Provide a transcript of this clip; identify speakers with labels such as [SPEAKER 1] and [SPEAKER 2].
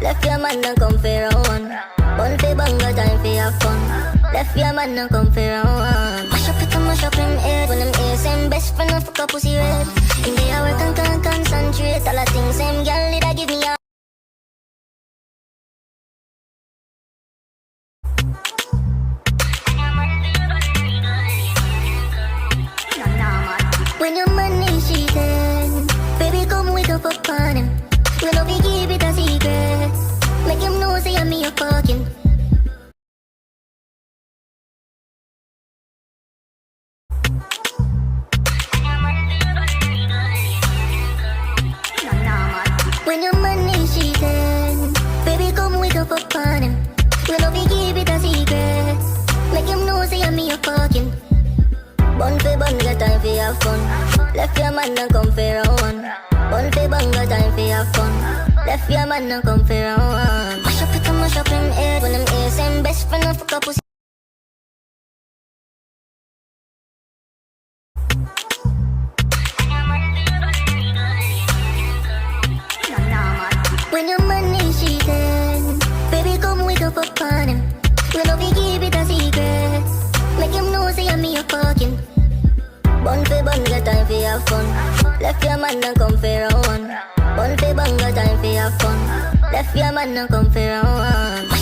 [SPEAKER 1] Left your man and come for round. Bun fi banga time fi have fun. Left your man and come for round. Mash up it and mash up him head. When him ear same best friend and fuck up pussy red. In the hour can concentrate. All the things same girl did I give me a. When your man is cheating, baby come wake up on him. We no be keep it a secret. Make him know say I'm me a fucking. When your man is cheating, baby come wake up on him. We no be keep it a secret. Make him know say I'm me a fucking. Bun fi bun, got time fi have fun. Left your man and come fi round. Bun fi bun, got time fi have fun. Left your man and come fi round. Mash up it and mash up him head. When him ear same best friend and fuck up pussy. When your man is cheating, baby come wake up on him. We no be keep it a secret. Make him know say I'm me a fucking. Bun fi bun, got time fi have fun. Left your man and come fi round. Bun fi bun, got time fi have fun. Left your man and come fi round.